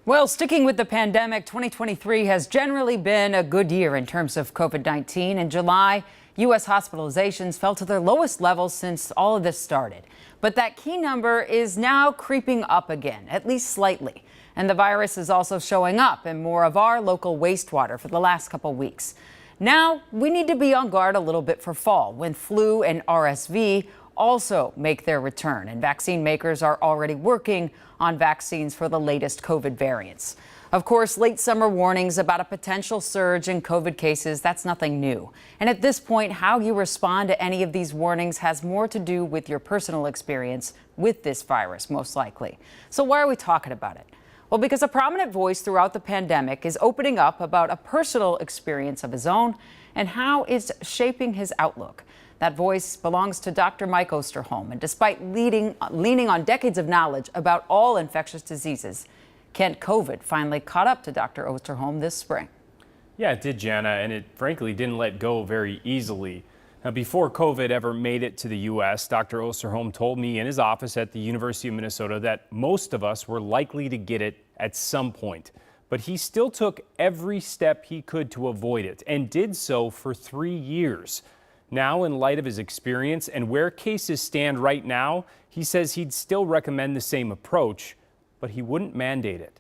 Well, sticking with the pandemic, 2023 has generally been a good year in terms of COVID-19. In July, U.S. hospitalizations fell to their lowest levels since all of this started. But that key number is now creeping up again, at least slightly. And the virus is also showing up in more of our local wastewater for the last couple weeks. Now, we need to be on guard a little bit for fall, when flu and RSV also make their return, and vaccine makers are already working on vaccines for the latest COVID variants. Of course, late summer warnings about a potential surge in COVID cases, that's nothing new. And at this point, how you respond to any of these warnings has more to do with your personal experience with this virus, most likely. So why are we talking about it? Well, because a prominent voice throughout the pandemic is opening up about a personal experience of his own and how it's shaping his outlook. That voice belongs to Dr. Mike Osterholm, and despite leaning on decades of knowledge about all infectious diseases, Kent, COVID finally caught up to Dr. Osterholm this spring. Yeah, it did, Jana, and it frankly didn't let go very easily. Now, before COVID ever made it to the U.S., Dr. Osterholm told me in his office at the University of Minnesota that most of us were likely to get it at some point. But he still took every step he could to avoid it, and did so for 3 years. Now, in light of his experience and where cases stand right now, he says he'd still recommend the same approach, but he wouldn't mandate it.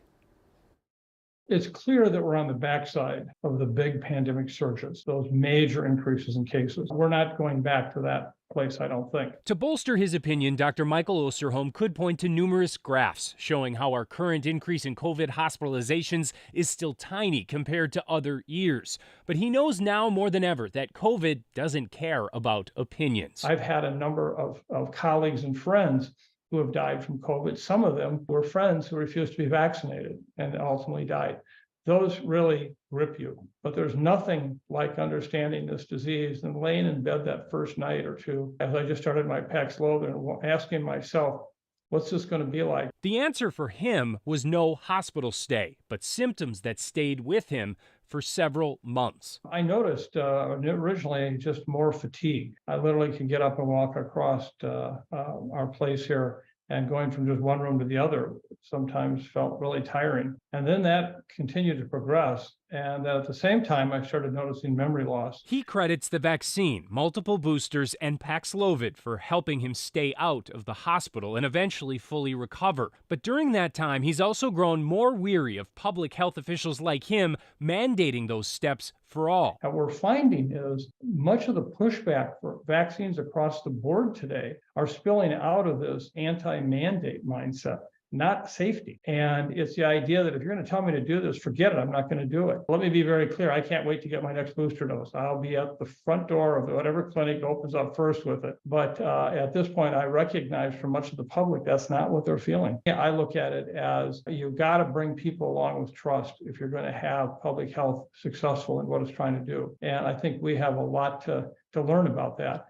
It's clear that we're on the backside of the big pandemic surges, those major increases in cases. We're not going back to that place, I don't think. To bolster his opinion, Dr. Michael Osterholm could point to numerous graphs showing how our current increase in COVID hospitalizations is still tiny compared to other years. But he knows now more than ever that COVID doesn't care about opinions. I've had a number of colleagues and friends who have died from COVID. Some of them were friends who refused to be vaccinated and ultimately died. Those really grip you. But there's nothing like understanding this disease and laying in bed that first night or two, as I just started my Paxlovid, and asking myself, what's this going to be like? The answer for him was no hospital stay, but symptoms that stayed with him for several months. I noticed originally just more fatigue. I literally could get up and walk across our place here, and going from just one room to the other sometimes felt really tiring. And then that continued to progress. And at the same time, I started noticing memory loss. He credits the vaccine, multiple boosters, and Paxlovid for helping him stay out of the hospital and eventually fully recover. But during that time, he's also grown more weary of public health officials like him mandating those steps for all. What we're finding is much of the pushback for vaccines across the board today are spilling out of this anti-mandate mindset, not safety. And it's the idea that if you're going to tell me to do this, forget it, I'm not going to do it. Let me be very clear. I can't wait to get my next booster dose. I'll be at the front door of whatever clinic opens up first with it. But at this point, I recognize for much of the public, that's not what they're feeling. I look at it as you've got to bring people along with trust if you're going to have public health successful in what it's trying to do. And I think we have a lot to learn about that.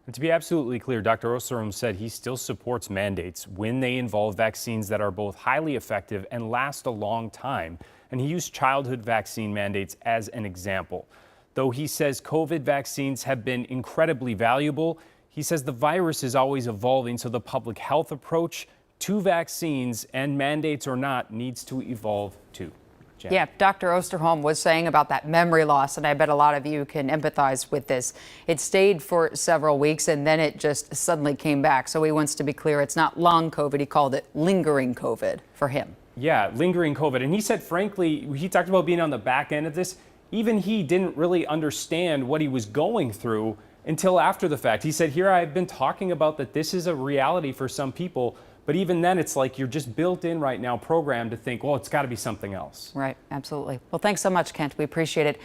And to be absolutely clear, Dr. Osterholm said he still supports mandates when they involve vaccines that are both highly effective and last a long time. And he used childhood vaccine mandates as an example. Though he says COVID vaccines have been incredibly valuable, he says the virus is always evolving, so the public health approach to vaccines, and mandates or not, needs to evolve too. Jen. Yeah, Dr. Osterholm was saying about that memory loss, and I bet a lot of you can empathize with this. It stayed for several weeks, and then it just suddenly came back. So he wants to be clear, it's not long COVID. He called it lingering COVID for him. Yeah, lingering COVID. And he said, frankly, he talked about being on the back end of this. Even he didn't really understand what he was going through until after the fact. He said, here I've been talking about that this is a reality for some people. But even then, it's like you're just built in right now, programmed to think, well, it's got to be something else. Right, absolutely. Well, thanks so much, Kent. We appreciate it.